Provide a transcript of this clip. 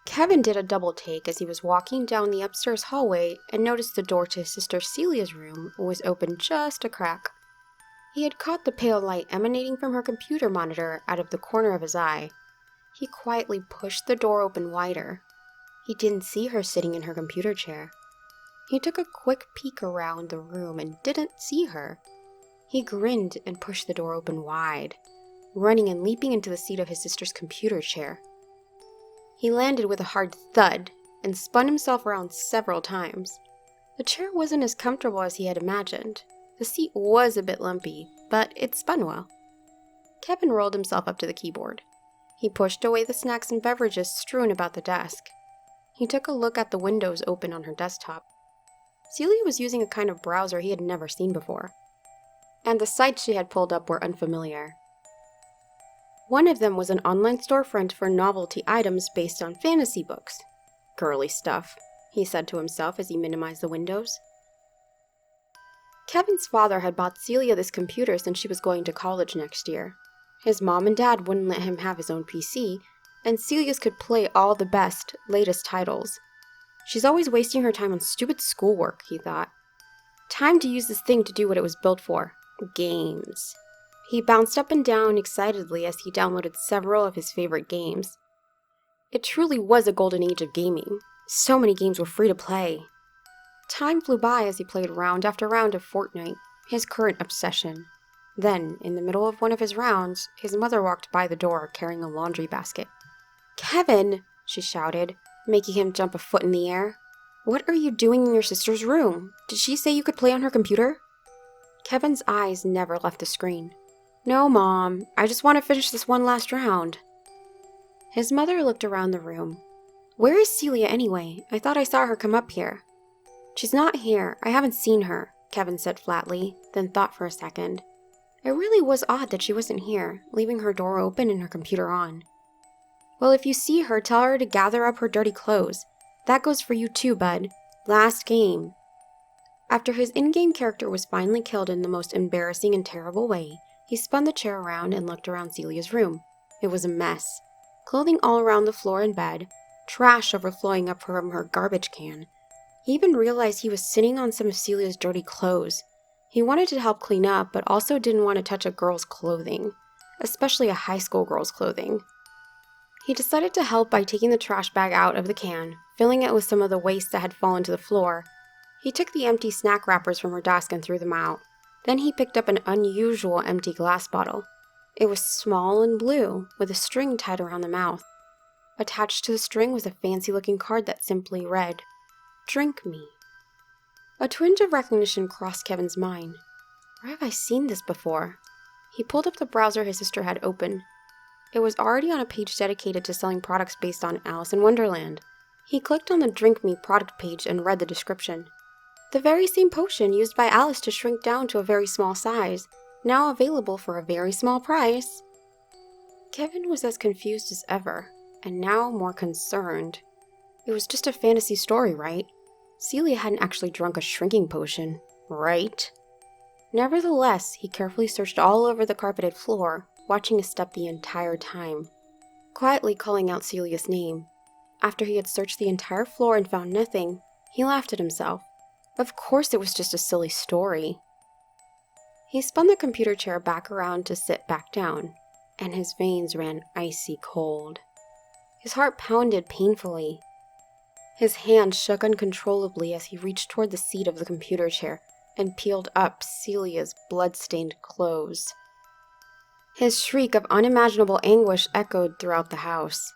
Kevin did a double take as he was walking down the upstairs hallway and noticed the door to his sister Celia's room was open just a crack. He had caught the pale light emanating from her computer monitor out of the corner of his eye. He quietly pushed the door open wider. He didn't see her sitting in her computer chair. He took a quick peek around the room and didn't see her. He grinned and pushed the door open wide, running and leaping into the seat of his sister's computer chair. He landed with a hard thud and spun himself around several times. The chair wasn't as comfortable as he had imagined. The seat was a bit lumpy, but it spun well. Kevin rolled himself up to the keyboard. He pushed away the snacks and beverages strewn about the desk. He took a look at the windows open on her desktop. Celia was using a kind of browser he had never seen before, and the sites she had pulled up were unfamiliar. One of them was an online storefront for novelty items based on fantasy books. Girly stuff, he said to himself as he minimized the windows. Kevin's father had bought Celia this computer since she was going to college next year. His mom and dad wouldn't let him have his own PC, and Celia's could play all the best, latest titles. She's always wasting her time on stupid schoolwork, he thought. Time to use this thing to do what it was built for. Games. He bounced up and down excitedly as he downloaded several of his favorite games. It truly was a golden age of gaming. So many games were free to play. Time flew by as he played round after round of Fortnite, his current obsession. Then, in the middle of one of his rounds, his mother walked by the door carrying a laundry basket. "Kevin!" she shouted, making him jump a foot in the air. "What are you doing in your sister's room? Did she say you could play on her computer?" Kevin's eyes never left the screen. "No, Mom. I just want to finish this one last round." His mother looked around the room. "Where is Celia anyway? I thought I saw her come up here." "She's not here. I haven't seen her," Kevin said flatly, then thought for a second. It really was odd that she wasn't here, leaving her door open and her computer on. "Well, if you see her, tell her to gather up her dirty clothes. That goes for you too, bud. Last game." After his in-game character was finally killed in the most embarrassing and terrible way, he spun the chair around and looked around Celia's room. It was a mess. Clothing all around the floor and bed, trash overflowing up from her garbage can. He even realized he was sitting on some of Celia's dirty clothes. He wanted to help clean up, but also didn't want to touch a girl's clothing, especially a high school girl's clothing. He decided to help by taking the trash bag out of the can, filling it with some of the waste that had fallen to the floor. He took the empty snack wrappers from her desk and threw them out. Then he picked up an unusual empty glass bottle. It was small and blue, with a string tied around the mouth. Attached to the string was a fancy-looking card that simply read, "Drink me." A twinge of recognition crossed Kevin's mind. Where have I seen this before? He pulled up the browser his sister had open. It was already on a page dedicated to selling products based on Alice in Wonderland. He clicked on the Drink Me product page and read the description. The very same potion used by Alice to shrink down to a very small size, now available for a very small price. Kevin was as confused as ever, and now more concerned. It was just a fantasy story, right? Celia hadn't actually drunk a shrinking potion, right? Nevertheless, he carefully searched all over the carpeted floor, watching his step the entire time, quietly calling out Celia's name. After he had searched the entire floor and found nothing, he laughed at himself. Of course it was just a silly story. He spun the computer chair back around to sit back down, and his veins ran icy cold. His heart pounded painfully. His hand shook uncontrollably as he reached toward the seat of the computer chair and peeled up Celia's blood-stained clothes. His shriek of unimaginable anguish echoed throughout the house.